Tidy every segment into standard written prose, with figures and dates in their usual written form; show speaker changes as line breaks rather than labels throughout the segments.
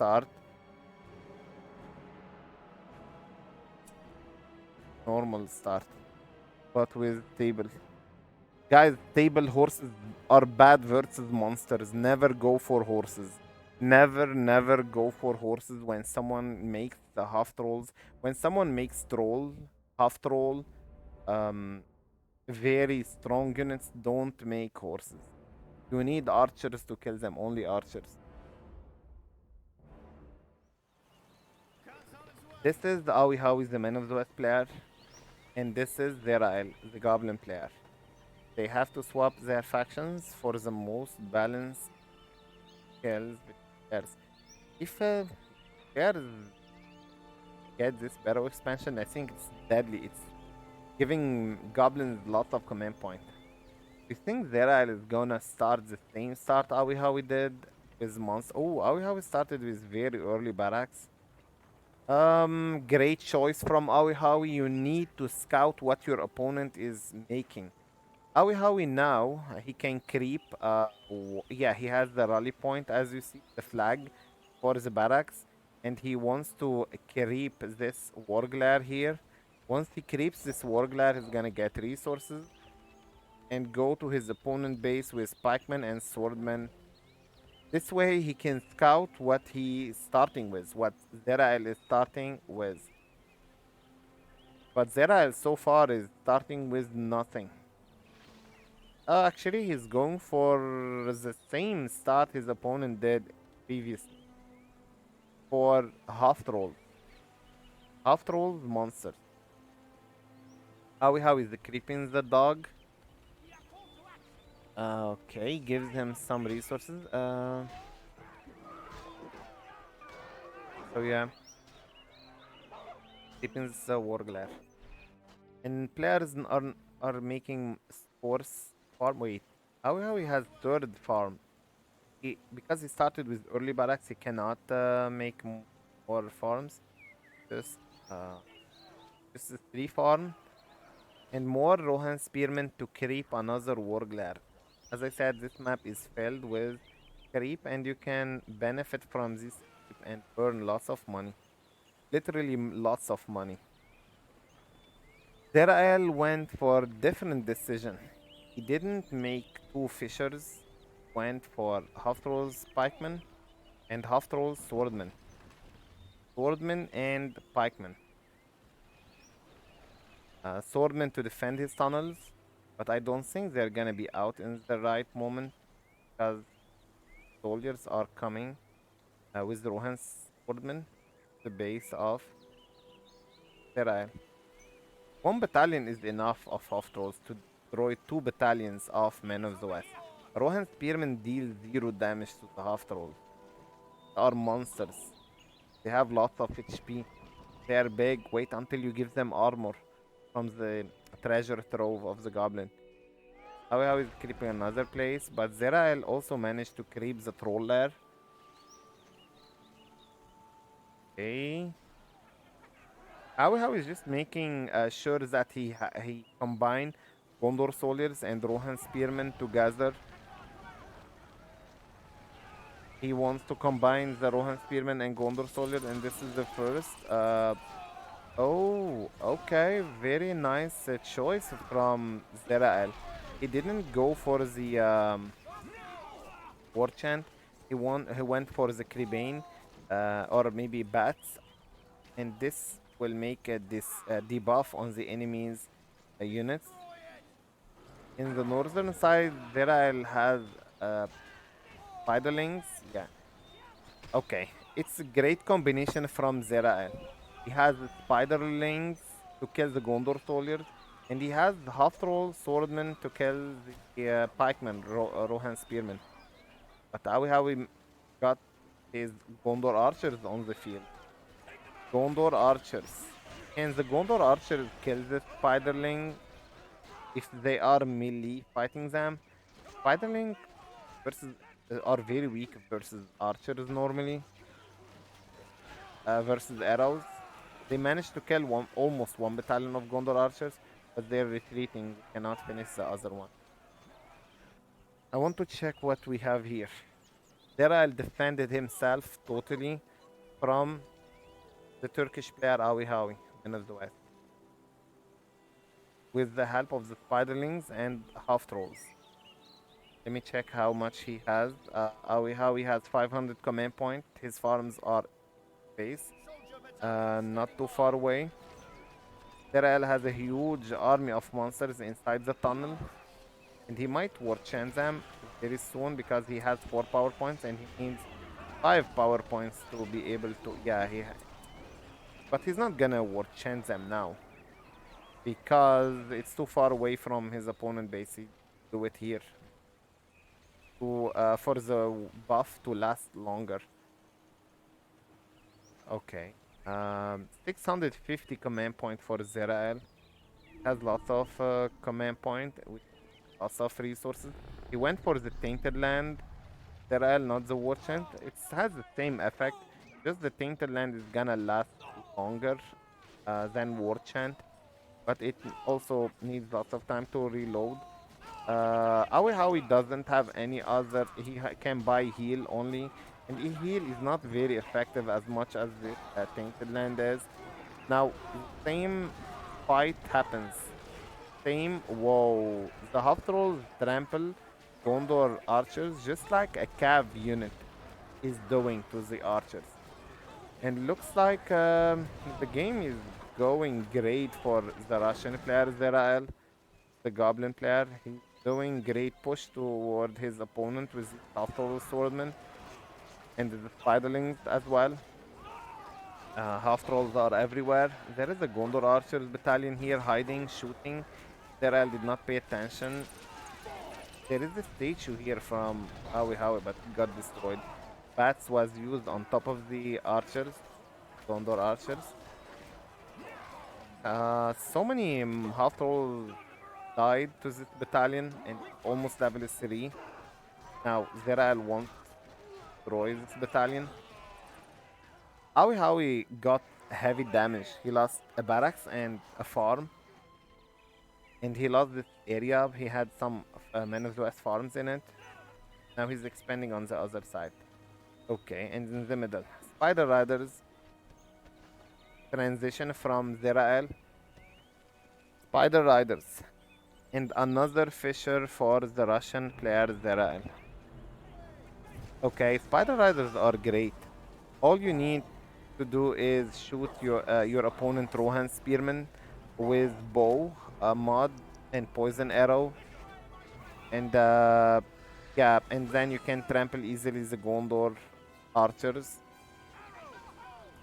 start. Normal start. But with stable. Guys, stable horses are bad versus monsters. Never go for horses. Never go for horses when someone makes the half trolls. When someone makes troll, half troll, um, very strong units, don't make horses. You need archers to kill them, only archers. This is the Ahwehawe, the Man of the West player, and this is Zirael, the Goblin player. They have to swap their factions for the most balanced kills with players. If players get this Barrow expansion, I think it's deadly. It's giving goblins lots of command point. Do you think Zerael is gonna start the same start Ahwehawe did with monster? Oh, Ahwehawe started with very early barracks. Great choice from Ahwehawe. You need to scout what your opponent is making. Ahwehawe now, he can creep. Yeah, he has the rally point, as you see, the flag for the barracks. And he wants to creep this Warglare here. Once he creeps this Warglare, he's gonna get resources and go to his opponent base with pikemen and swordmen. This way he can scout what he is starting with, what Zerael is starting with. But Zerael so far is starting with nothing. Actually, he's going for the same start his opponent did previously. For half troll. Half trolls monsters. Ahwehawe is creeping the dog. Okay, gives him some resources. So yeah, deepens the Warglare. And players are making force farm. Wait, Ahwehawe has third farm. Because he started with early barracks, he cannot make more farms. Just just 3 farm and more Rohan Spearmen to creep another Warglare. As I said, this map is filled with creep and you can benefit from this creep and earn lots of money. Literally lots of money. Zerael went for different decision. He didn't make 2 fishers, went for half trolls pikemen and half trolls swordmen. Swordmen and pikemen. Swordmen to defend his tunnels, but I don't think they're gonna be out in the right moment because soldiers are coming with Rohan's swordmen, the base of Zerael. 1 battalion is enough of half trolls to destroy 2 battalions of Men of the West. Rohan spearmen deal 0 damage to the half trolls. They are monsters. They have lots of HP. They are big. Wait until you give them armor from the treasure trove of the goblin. Ahwehawe is creeping another place, but Zerael also managed to creep the troll lair. Okay. Ahwehawe is just making sure that he combine Gondor soldiers and Rohan spearmen together. He wants to combine the Rohan spearmen and Gondor soldiers, and this is the first. Oh, okay, very nice choice from Zerael. He didn't go for the war chant. He went for the Kribane, or maybe bats, and this will make this debuff on the enemy's units. In the northern side, Zerael has spiderlings. Yeah. Okay, it's a great combination from Zerael. He has spiderlings to kill the Gondor soldiers, and he has half troll swordmen to kill the pikemen, Rohan spearmen. But Ahwehawe got his Gondor archers on the field. Gondor archers. Can the Gondor archers kill the spiderling if they are melee fighting them? Spiderling versus are very weak versus archers normally. Versus arrows. They managed to kill almost 1 battalion of Gondor archers, but they're retreating. They cannot finish the other one. I want to check what we have here. Zerael defended himself totally. from the Turkish player Ahwehawe, man of the West, with the help of the spiderlings and half trolls. Let me check how much he has. Ahwehawe has 500 command point. His farms are base, not too far away. Zirael has a huge army of monsters inside the tunnel, and he might war chant them very soon because he has 4 power points and he needs 5 power points to be able to. Yeah, but he's not gonna war chant them now because it's too far away from his opponent base. He do it here to for the buff to last longer. Okay. 650 command point for Zirael. Has lots of command point with lots of resources. He went for the Tainted Land. Zirael, not the War Chant. It has the same effect. Just the Tainted Land is gonna last longer than War Chant. But it also needs lots of time to reload. Ahwehawe doesn't have any other. He can buy heal only. And heal is not very effective as much as the Tainted Land is. Now, same fight happens. Same. Whoa. The half trolls trample Gondor archers just like a cav unit is doing to the archers. And looks like the game is going great for the Russian player Zirael, the Goblin player. He's doing great push toward his opponent with half troll swordman and the spiderlings as well. Half trolls are everywhere. There is a Gondor archers battalion here hiding, shooting. Zirael did not pay attention. There is a statue here from Ahwehawe, but got destroyed. Bats was used on top of the archers, Gondor archers. So many half trolls died to this battalion and almost level 3. Now Zirael won't destroy this battalion. Ahwehawe got heavy damage. He lost a barracks and a farm. And he lost this area. He had some Men of the West farms in it. Now he's expanding on the other side. Okay, and in the middle, Spider Riders transition from Zirael. Spider Riders and another fisher for the Russian player Zirael. Okay, Spider Riders are great. All you need to do is shoot your opponent Rohan Spearman with bow, mud, and poison arrow, and yeah, and then you can trample easily the Gondor archers.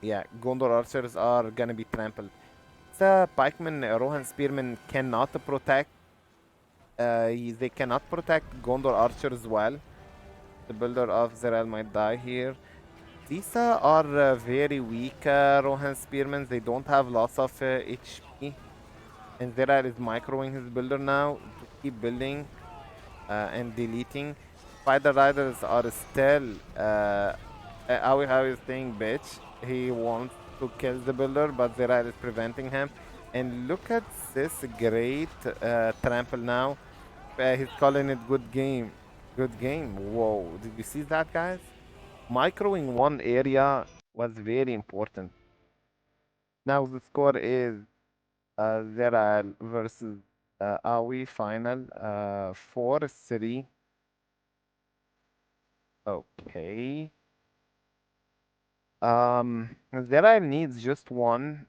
Yeah, Gondor archers are gonna be trampled. The pikemen, Rohan Spearmen cannot protect. They cannot protect Gondor archers well. The builder of Zirael might die here. These are very weak Rohan Spearmen. They don't have lots of HP. And Zirael is microing his builder now to keep building and deleting. Spider Riders are still. Ahwehawe is saying bitch. He wants to kill the builder, but Zirael is preventing him. And look at this great trample now. He's calling it good game. Good game. Whoa. Did you see that, guys? Microing one area was very important. Now the score is Zirael versus Ahwe final 4-3. Okay. Zirael needs just one.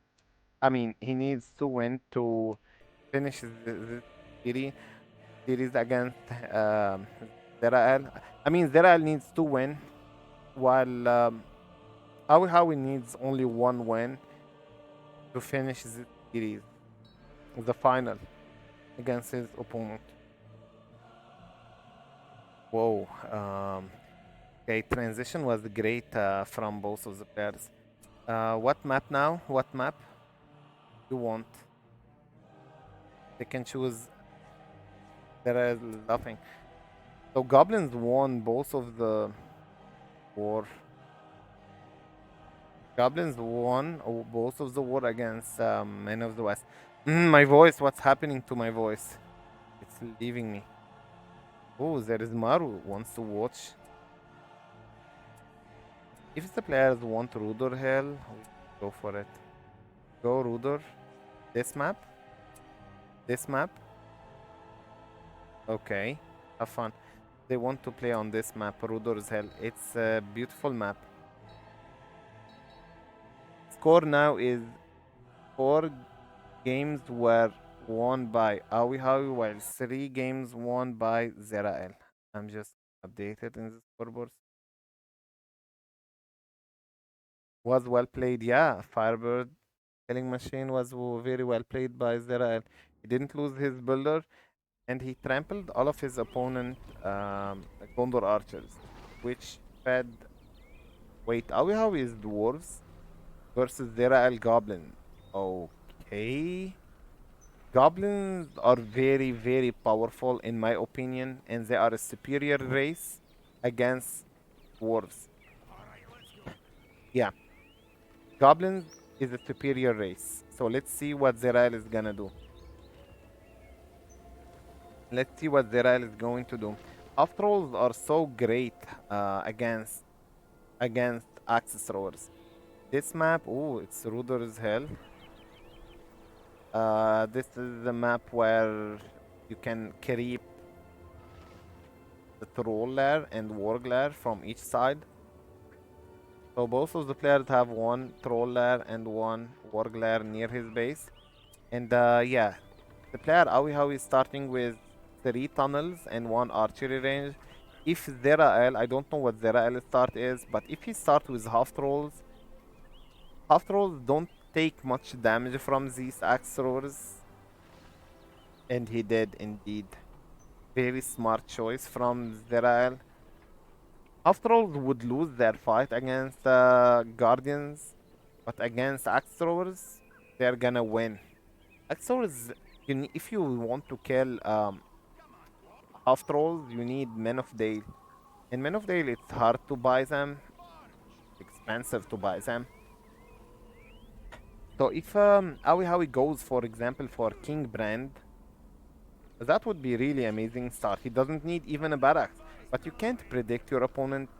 I mean, he needs to win to finish the series against Zirael. I mean, Zirael needs to win, while Ahwehawe needs only one win to finish the series, the final, against his opponent. Whoa. Okay, transition was great from both of the players. What map now? What map you want? They can choose. There is nothing. So goblins won both of the war. Goblins won both of the war against Men of the West. My voice. What's happening to my voice? It's leaving me. Oh, there is Maru wants to watch. If the players want Rudor Hill, go for it. Go Rudor. This map. This map. Okay. Have fun. They want to play on this map, Rudor's Hill. It's a beautiful map. Score now is 4 games were won by Ahwehawe, while 3 games won by Zirael. I'm just updated in the scoreboards. Was well played, yeah. Firebird killing machine was very well played by Zirael. He didn't lose his builder, and he trampled all of his opponent Gondor archers, which fed. Wait, Ahwehawe is dwarves versus Zirael goblin. Okay. Goblins are very, very powerful in my opinion, and they are a superior race against dwarves. Yeah, goblins is a superior race. So let's see what Zerael is gonna do. Let's see what Zerael is going to do. Half trolls are so great against axis throwers. This map, oh, it's Rudor's Hell. This is the map where you can creep the troll lair and warg lair from each side. So both of the players have one troll lair and one warg lair near his base. And yeah, the player Ahwehawe is starting with 3 tunnels and 1 archery range. If Zirael, I don't know what Zirael's start is, but if he starts with half trolls don't take much damage from these axe throwers. And he did indeed. Very smart choice from Zirael. Half trolls would lose their fight against guardians, but against axe throwers, they're gonna win. Axe throwers, if you want to kill half trolls, you need Men of Dale. In Men of Dale, it's hard to buy them, expensive to buy them. So if Ahwehawe goes, for example, for King Brand, that would be really amazing start. He doesn't need even a barracks, but you can't predict your opponent.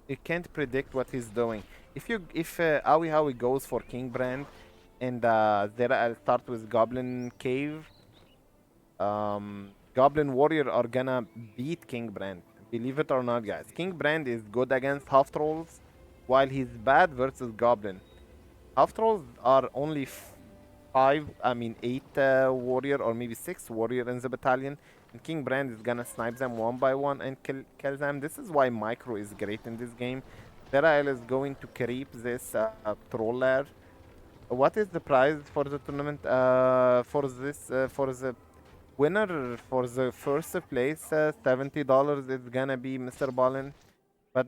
You can't predict what he's doing. If Ahwehawe goes for King Brand, and there I'll start with Goblin Cave, Goblin Warrior are gonna beat King Brand. Believe it or not, guys. King Brand is good against half trolls, while he's bad versus Goblin. Half trolls are only 8 warrior or maybe 6 warrior in the battalion, and King Brand is gonna snipe them one by one and kill them. This is why Micro is great in this game. Zerael is going to creep this troll lair. What is the prize for the tournament? For the winner for the first place, $70 is gonna be Mr. Ballin. But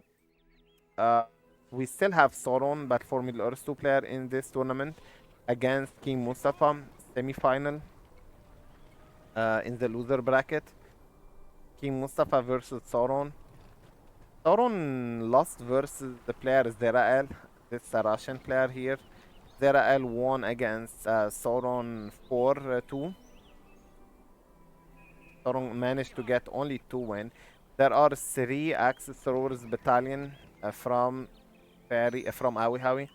we still have Sauron, but for Middle Earth 2 player in this tournament against King Mustafa semi-final in the loser bracket. King Mustafa versus Sauron. Sauron lost versus the player Zirael. This is a Russian player here. Zirael won against Sauron 4-2. Sauron managed to get only 2 wins. There are 3 Axis Throwers battalion from Ahwehawe.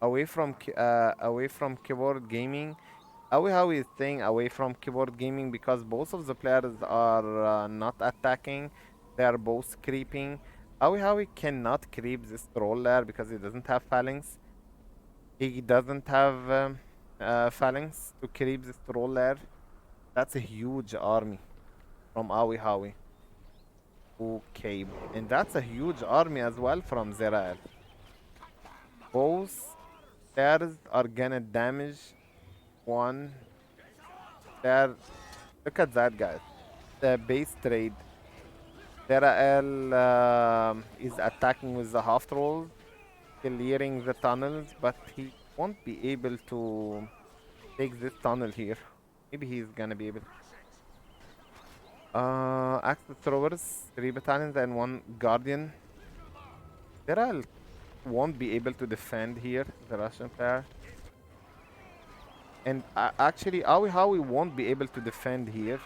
Away from keyboard gaming. Ahwehawe is staying away from keyboard gaming because both of the players are not attacking. They are both creeping. Ahwehawe cannot creep this troll lair because he doesn't have phalanx. He doesn't have phalanx to creep this troll lair. That's a huge army from Ahwehawe. Okay, and that's a huge army as well from Zirael. Both players are gonna damage one player. Look at that, guys. The base trade. Zirael is attacking with the half trolls, clearing the tunnels, but he won't be able to take this tunnel here. Maybe he's gonna be able. Axis throwers, 3 battalions and 1 guardian. Zirael won't be able to defend here, the Russian player. And actually, Ahwehawe won't be able to defend here.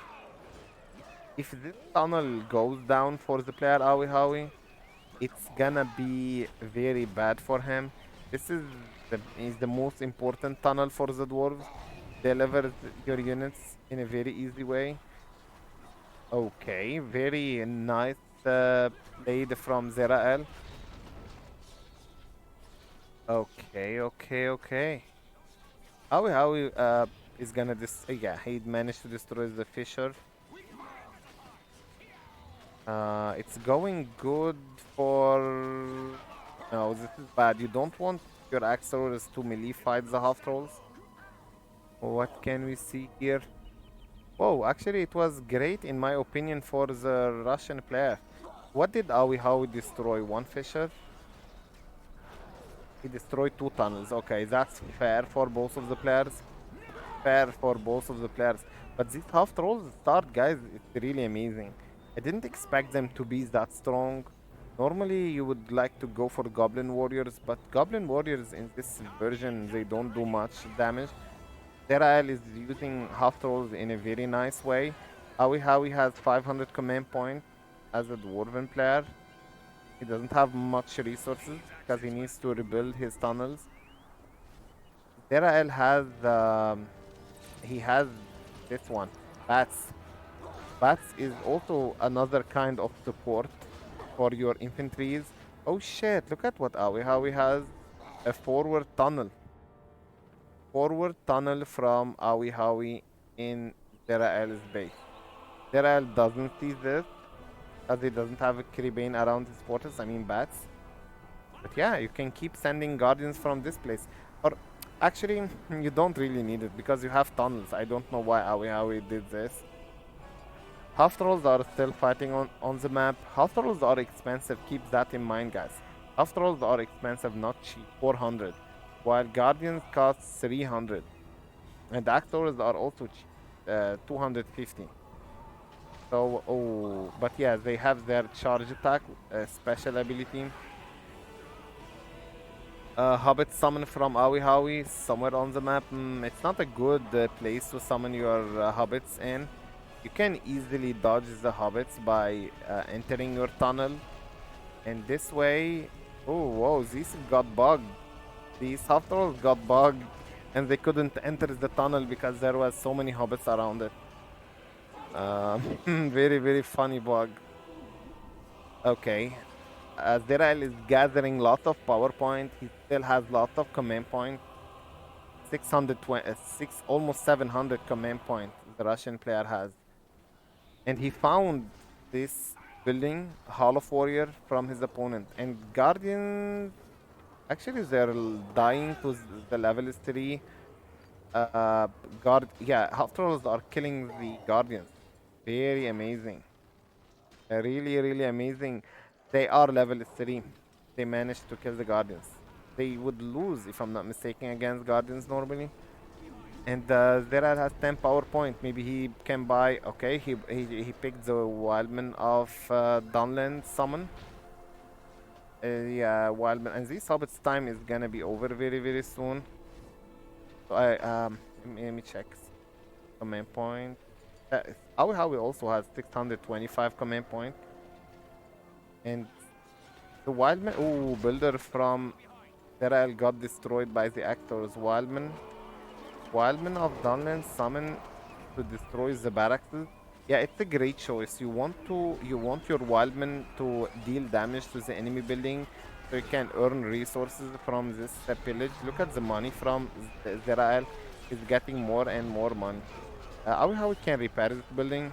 If this tunnel goes down for the player Ahwehawe, it's gonna be very bad for him. This is the most important tunnel for the dwarves. Deliver your units in a very easy way. Okay, very nice played from Zirael. Okay, okay, okay. Ahwehawe is gonna yeah, he managed to destroy the Fisher. It's going good for... No, this is bad. You don't want your Axolotls to melee fight the half trolls. What can we see here? Whoa, actually it was great in my opinion for the Russian player. What did Ahwehawe destroy? One Fisher? He destroyed two tunnels. Okay, that's fair for both of the players. Fair for both of the players. But these half trolls start, guys, it's really amazing. I didn't expect them to be that strong. Normally, you would like to go for Goblin Warriors, but Goblin Warriors in this version, they don't do much damage. Zirael is using half trolls in a very nice way. Ahwehawe has 500 command points as a Dwarven player. He doesn't have much resources because he needs to rebuild his tunnels. Zirael has he has this one, bats. Bats is also another kind of support for your infantries. Oh shit, look at what Ahwehawe has. A forward tunnel. Forward tunnel from Ahwehawe in Zirael's base. Zirael doesn't see this as he doesn't have a Caribbean around his fortress, I mean bats. But yeah, you can keep sending guardians from this place. Or actually, you don't really need it because you have tunnels. I don't know why Ahwehawe did this. Half trolls are still fighting on the map. Half trolls are expensive, keep that in mind, guys. Half trolls are expensive, not cheap, 400. While guardians cost 300. And actors are also cheap, 250. So, oh, but yeah, they have their charge attack, special ability. Hobbit summon from Ahwehawe somewhere on the map. It's not a good place to summon your hobbits in. You can easily dodge the hobbits by entering your tunnel. And this way... Oh, whoa, these got bugged. These half trolls got bugged. And they couldn't enter the tunnel because there was so many hobbits around it. Very, very funny bug. Okay. Zirael is gathering lots of power point. He still has lots of command point. 6 almost 700 command point the Russian player has. And he found this building, Hall of Warrior, from his opponent. And Guardians, actually they're dying to the level 3. Yeah, half trolls are killing the Guardians. Very amazing. Really, really amazing. They are level 3. They managed to kill the Guardians. They would lose, if I'm not mistaken, against Guardians normally. And Zirael has 10 power point. Maybe he can buy... Okay, he picked the Wildman of Dunland summon. Yeah, Wildman. And this Hobbit's time is gonna be over very, very soon. So let me check. Command point. Ahwehawe also has 625 command point. And the Wildman... Oh, builder from Zirael got destroyed by the actors. Wildman of Dunland summon to destroy the barracks. Yeah, it's a great choice. You want your Wildman to deal damage to the enemy building, so you can earn resources from this pillage. Look at the money from Zirael. Is getting more and more money. How we can repair this building,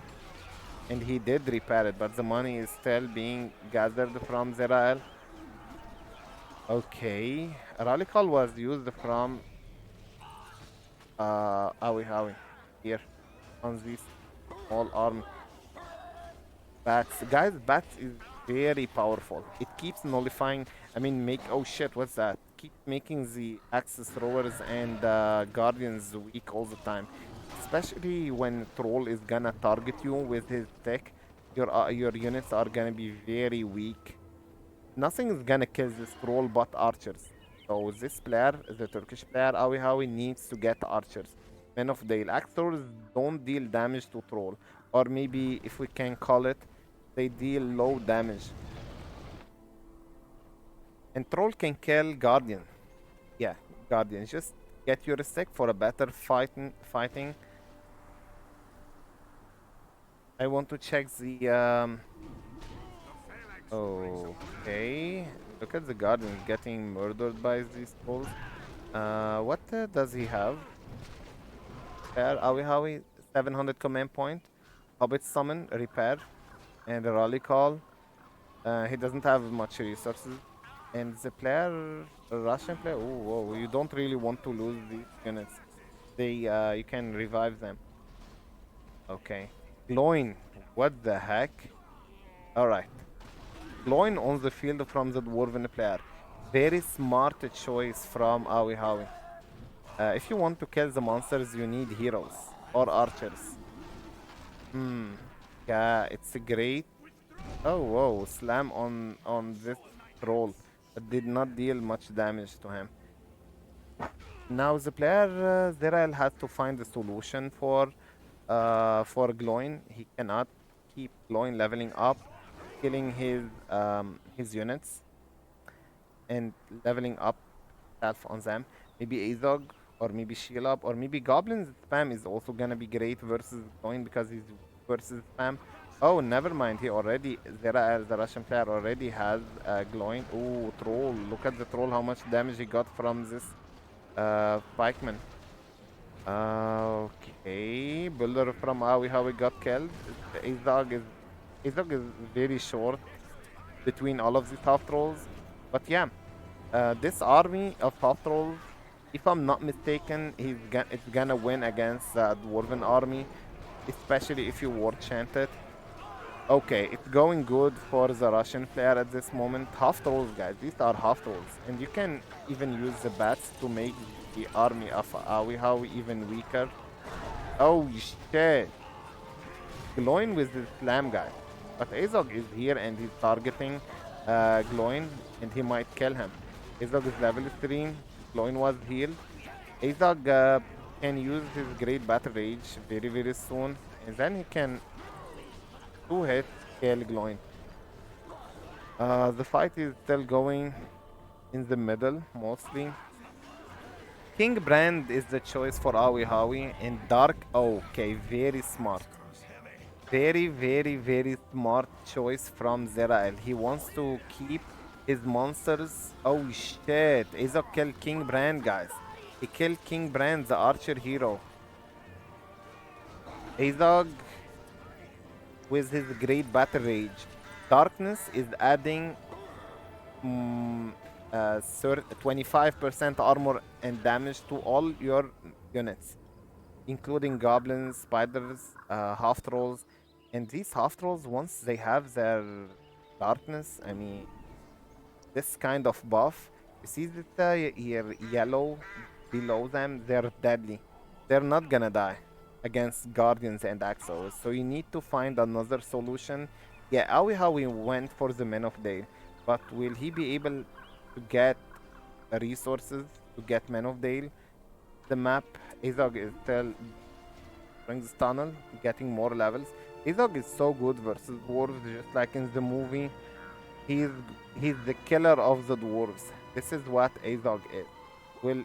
and he did repair it, but the money is still being gathered from Zirael. Okay, Rally Call was used from Ahwehawe here on this small arm. Bats, guys, bats is very powerful. It keeps nullifying. I mean, oh shit, what's that? Keep making the axis throwers and guardians weak all the time. Especially when troll is gonna target you with his tech, your units are gonna be very weak. Nothing is gonna kill this troll but archers. So this player, the Turkish player Ahwehawe, needs to get archers. Men of Dale. Actors don't deal damage to troll. Or maybe if we can call it, they deal low damage. And troll can kill guardian. Yeah, guardian. Just get your stick for a better fighting. I want to check the okay. Look at the guardian getting murdered by these trolls. What does he have? Repair, Ahwehawe, 700 command point. Hobbit summon, repair, and a rally call. He doesn't have much resources. And the player, a Russian player, oh, whoa, you don't really want to lose these units. You can revive them. Okay. Glowing, what the heck? Alright. Glowing on the field from the Dwarven player. Very smart choice from Ahwehawe. If you want to kill the monsters, you need heroes or archers. Yeah, it's a great. Oh, whoa, slam on this troll. It did not deal much damage to him. Now the player Zirael has to find a solution for glowing. He cannot keep glowing leveling up, killing his units and leveling up self on them. Maybe Azog or maybe Sheila or maybe Goblin's spam is also gonna be great versus glowing because he's versus spam. Oh, never mind. He already Zirael, the Russian player, already has glowing. Oh, troll! Look at the troll. How much damage he got from this pikeman. Okay, builder from Ahwehawe got killed. Azog is very short between all of these half trolls, but yeah, this army of half trolls, if I'm not mistaken, it's gonna win against the Dwarven army, especially if you war chant it. Okay, it's going good for the Russian player at this moment. Half trolls, guys. These are half trolls, and you can even use the bats to make the army of Ahwehawe even weaker. Oh shit! Glowing with the slam guy, but Azog is here and he's targeting Glowing, and he might kill him. Azog is level 3. Glowing was healed. Azog can use his great battle rage very soon, and then he can 2-hit kill Glowing. The fight is still going in the middle mostly. King Brand is the choice for Ahwehawe, and Dark. Okay, very smart. Very smart choice from Zirael. He wants to keep his monsters. Oh shit! Azog killed King Brand, guys. He killed King Brand, the archer hero. Azog with his great battle rage. Darkness is adding 25% armor and damage to all your units, including goblins, spiders, half trolls. And these half trolls, once they have their darkness, I mean, this kind of buff, you see that here yellow below them, they're deadly. They're not gonna die against guardians and axos, so you need to find another solution. Yeah, Ahwehawe went for the Men of Dale, but will he be able to get resources to get Men of Dale? The map, Azog is still brings tunnel, getting more levels. Azog is so good versus dwarves, just like in the movie. He's the killer of the dwarves. This is what Azog is. Will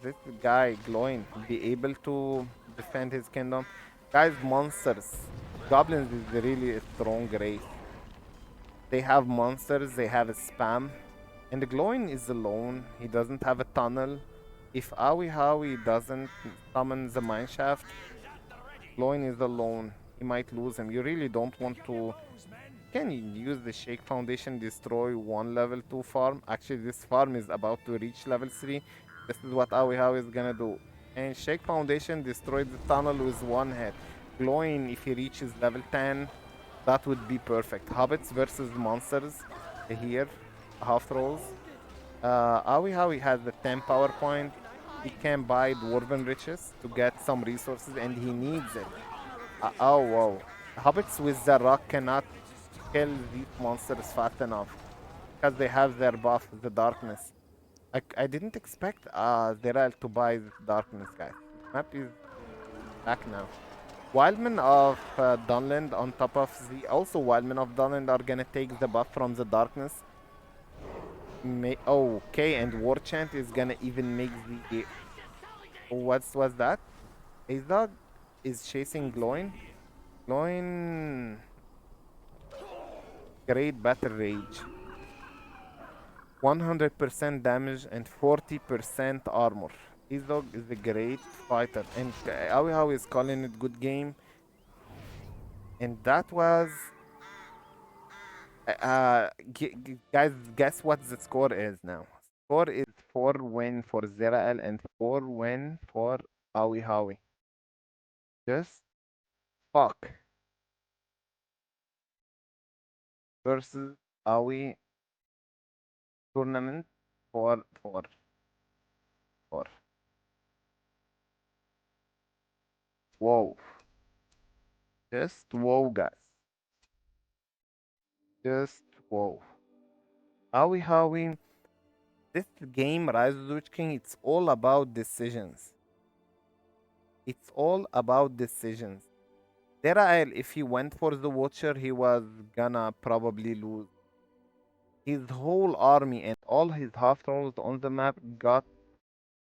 this guy Glowing be able to defend his kingdom? Guys, monsters. Goblins is really a strong race. They have monsters, they have a spam. And the Glowing is alone. He doesn't have a tunnel. If Ahwehawe doesn't summon the mineshaft, Glowing is alone. He might lose him. You really don't want to. Can you use the Shake Foundation, destroy one level 2 farm? Actually, this farm is about to reach level 3. This is what Ahwehawe is gonna do. And Shake Foundation destroyed the tunnel with one hit. Glowing, if he reaches level 10, that would be perfect. Hobbits versus monsters here, half trolls. Ahwehawe has the 10 power point. He can buy Dwarven Riches to get some resources, and he needs it. Oh, wow. Hobbits with the rock cannot kill these monsters fast enough because they have their buff, the darkness. I didn't expect Zirael to buy this darkness, guys. Map is back now. Wildmen of Dunland on top of the... Also, Wildmen of Dunland are gonna take the buff from the darkness. Okay, and War Chant is gonna even make the. What's that? His dog is chasing Gloin. Gloin. Great Battle Rage. 100% damage and 40% armor. His dog is a great fighter, and Ahwehawe is calling it good game. And that was guys, guess what the score is now? Score is 4-win for Zirael and 4-win for Ahwehawe. Just fuck versus Awi tournament for. Whoa. Just whoa, guys. Just whoa. Ahwehawe, this game, Rise of the Witch King, it's all about decisions. It's all about decisions. Zirael, if he went for the Watcher, he was gonna probably lose. His whole army and all his half trolls on the map got.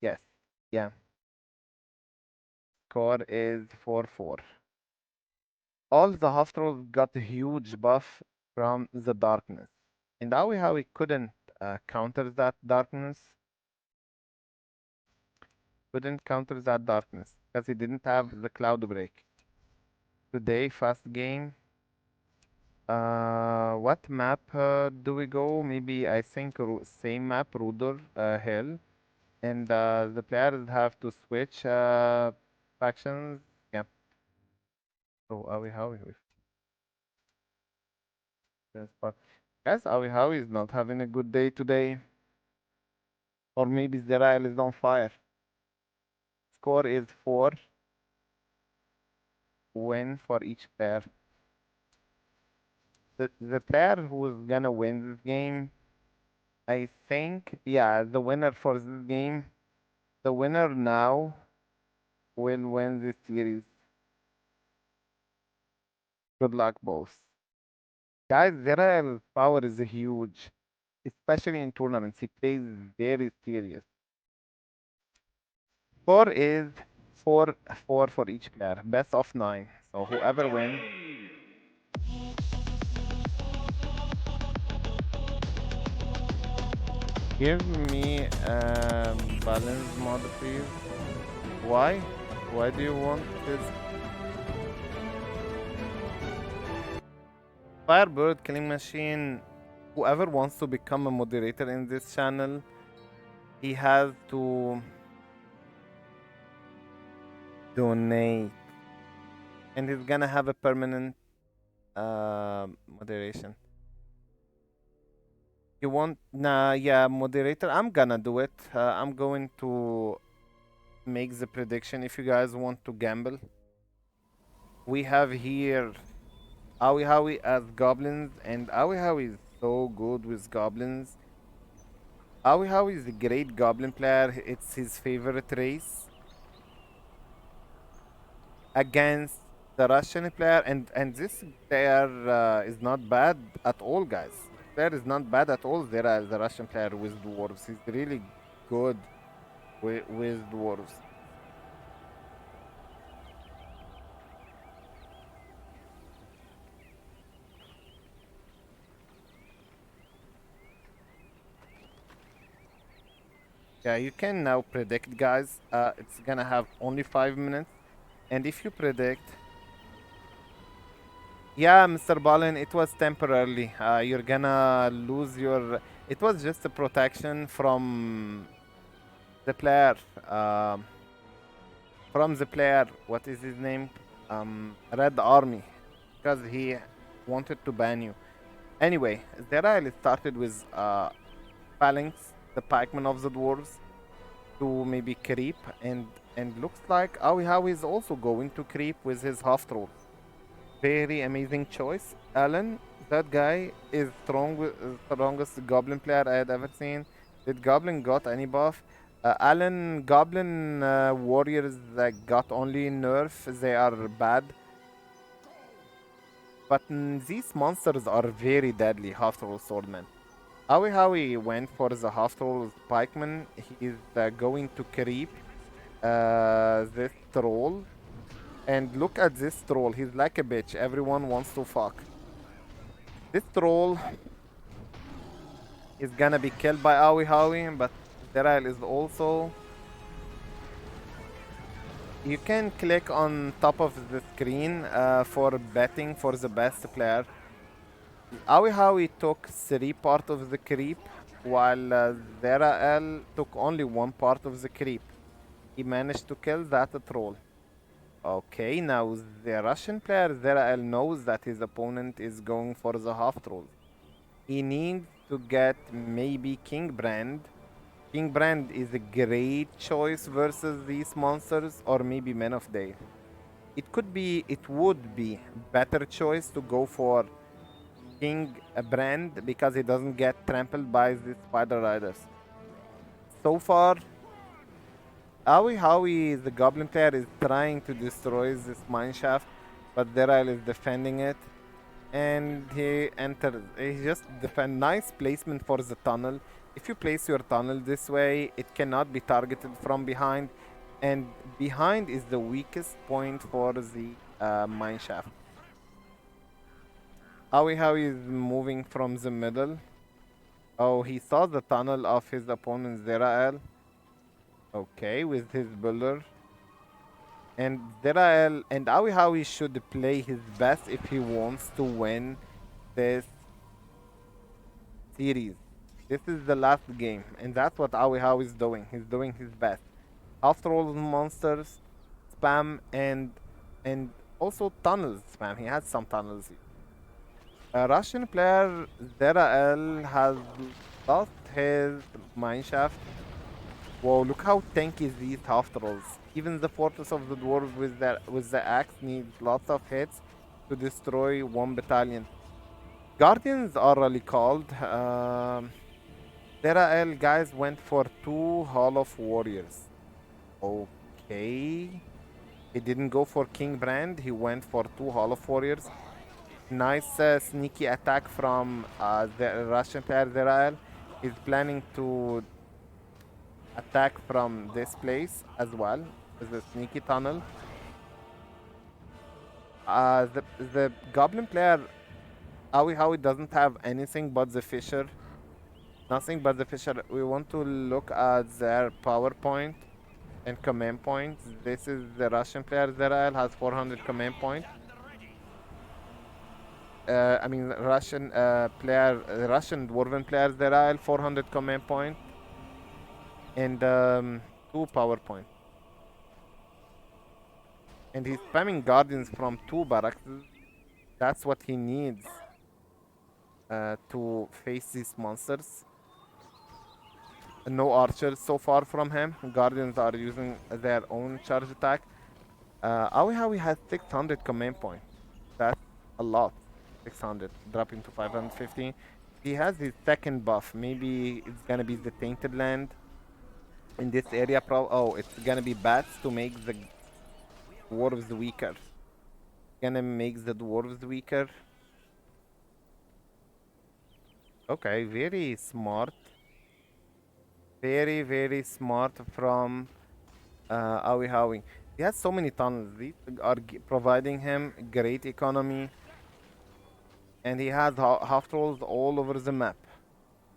Yes. Yeah. Score is 4-4. All the half trolls got a huge buff from the darkness. And Ahwehawe couldn't counter that darkness. Couldn't counter that darkness because he didn't have the cloud break. Today, fast game. What map do we go? Maybe I think same map, Rudor Hill, and the players have to switch factions. Yep. So Ahwehawe with this part. Guys, Ahwehawe is not having a good day today, or maybe Zirael is on fire. Score is 4-win for each player. The player who is gonna win this game, I think, yeah, the winner for this game, the winner now will win this series. Good luck, both. Guys, Zirael's power is huge, especially in tournaments. He plays very serious. Score is 4-4 for each player, best of 9. So whoever wins. Give me balance mod, please. Why? Why do you want this? Firebird Killing Machine. Whoever wants to become a moderator in this channel, he has to donate, and he's gonna have a permanent moderation. You want? Nah, yeah, moderator. I'm gonna do it. I'm going to make the prediction. If you guys want to gamble, we have here Ahwehawe as goblins, and Ahwehawe is so good with goblins. Ahwehawe is a great goblin player. It's his favorite race against the Russian player, and this player is not bad at all, guys. This player is not bad at all. There is the Russian player with dwarves. He's really good with dwarves. Yeah, you can now predict, guys. It's gonna have only 5 minutes, and if you predict, yeah, Mr. Ballin, it was temporarily. You're gonna lose your. It was just a protection from the player. From the player. What is his name? Red Army, because he wanted to ban you. Anyway, Zerael started with Phalanx, the pikeman of the dwarves, to maybe creep, and looks like Ahwehawe is also going to creep with his half troll. Very amazing choice, Alan. That guy is strongest goblin player I had ever seen. Did goblin got any buff? Alan, goblin warriors that got only nerf. They are bad. But these monsters are very deadly, half troll swordmen. Ahwehawe went for the half troll pikeman. He's going to creep this troll. And look at this troll. He's like a bitch. Everyone wants to fuck. This troll is gonna be killed by Ahwehawe, but Zirael is also. You can click on top of the screen for betting for the best player. Ahwehawe took 3 part of the creep, while Zirael took only 1 part of the creep. He managed to kill that troll. Okay, now the Russian player Zirael knows that his opponent is going for the half troll. He needs to get maybe King Brand. King Brand is a great choice versus these monsters, or maybe Men of Day. It would be better choice to go for King Brand because he doesn't get trampled by the Spider Riders. So far, Ahwehawe, the Goblin player, is trying to destroy this mineshaft, but Zirael is defending it. And he enters. He just defend. Nice placement for the tunnel. If you place your tunnel this way, it cannot be targeted from behind, and behind is the weakest point for the mineshaft. Ahwehawe is moving from the middle. Oh, he saw the tunnel of his opponent Zirael. Okay, with his builder. And Zirael and Ahwehawe should play his best if he wants to win this series. This is the last game, and that's what Ahwehawe is doing. He's doing his best. After all, monsters, spam, and also tunnels spam. He has some tunnels. A Russian player Zirael has lost his mineshaft. Whoa, look how tanky these half trolls. Even the Fortress of the Dwarves with the axe needs lots of hits to destroy one battalion. Guardians are really called. Zirael guys went for 2 Hall of Warriors. Okay. He didn't go for King Brand. He went for 2 Hall of Warriors. Nice sneaky attack from the Russian player Zirael. He's planning to attack from this place as well with a sneaky tunnel. The Goblin player Ahwehawe doesn't have anything but the Fisher. Nothing but the Fisher. We want to look at their PowerPoint and command points. This is the Russian player Zirael has 400 command points. Russian Russian Dwarven player Zirael 400 command point and 2 PowerPoint. And he's spamming Guardians from 2 barracks. That's what he needs to face these monsters. No archers so far from him. Guardians are using their own charge attack. Ahwehawe has 600 command points. That's a lot. 600 dropping to 550. He has his second buff. Maybe it's gonna be the Tainted Land in this area. It's gonna be bats to make the dwarves weaker. Gonna make the dwarves weaker. Okay, very smart. Very, very smart from Ahwehawe. He has so many tunnels. These are providing him great economy. And he has half trolls all over the map.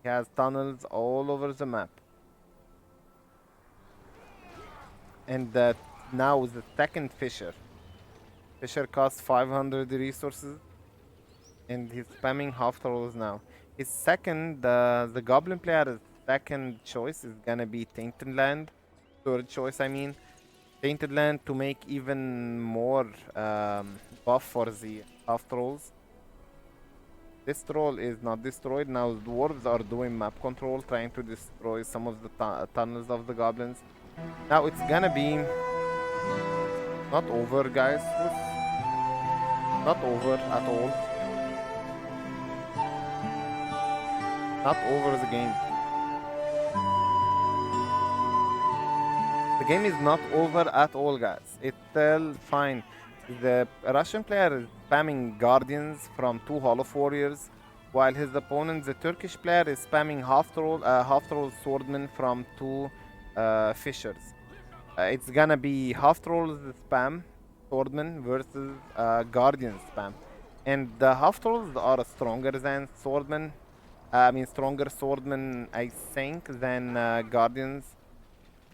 He has tunnels all over the map. And now the second Fisher. Fisher costs 500 resources. And he's spamming half trolls now. His second, the Goblin player's second choice is gonna be Tainted Land. Third choice, I mean. Tainted Land to make even more buff for the half trolls. This troll is not destroyed. Now the dwarves are doing map control, trying to destroy some of the tunnels of the goblins. Now it's gonna be not over, guys. Not over at all. Not over the game. The game is not over at all, guys. It's still fine. The Russian player is spamming Guardians from 2 Hall of Warriors. while his opponent, the Turkish player, is spamming half troll swordman from two fishers. It's gonna be half trolls spam swordman versus guardian spam, and the half trolls are stronger than swordman. I mean, stronger swordman, I think, than guardians.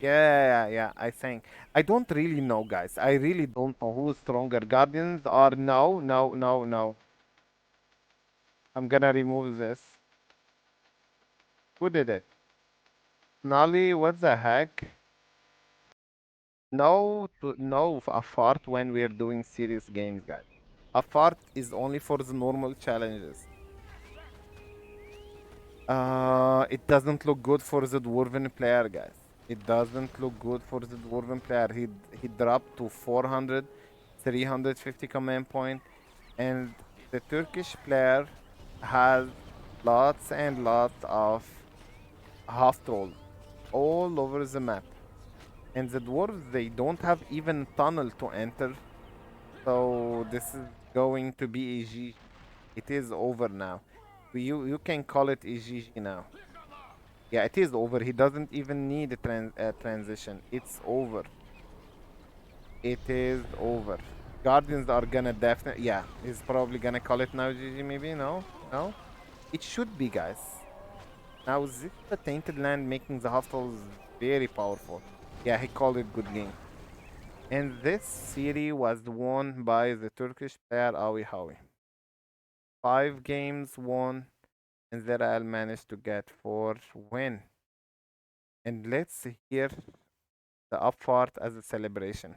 Yeah, I think. I don't really know, guys. I really don't know who's stronger. Guardians are no. I'm gonna remove this. Who did it? Nolly, what the heck? No, a fart when we're doing serious games, guys. A fart is only for the normal challenges. It doesn't look good for the dwarven player, guys. It doesn't look good for the dwarven player. He dropped to 400, 350 command point, and the Turkish player has lots and lots of half trolls all over the map. And the dwarves, they don't have even tunnel to enter. So this is going to be a GG. It is over now. You can call it a GG now. Yeah, it is over. He doesn't even need a transition. It's over. It is over. Guardians are gonna definitely. Yeah, he's probably gonna call it now GG maybe. No? No? It should be, guys. Now, this the Tainted Land making the hospitals very powerful. Yeah, he called it good game. And this series was won by the Turkish player Ahwehawe. 5 games won, and Zirael managed to get 4 win. And let's hear the upfart as a celebration.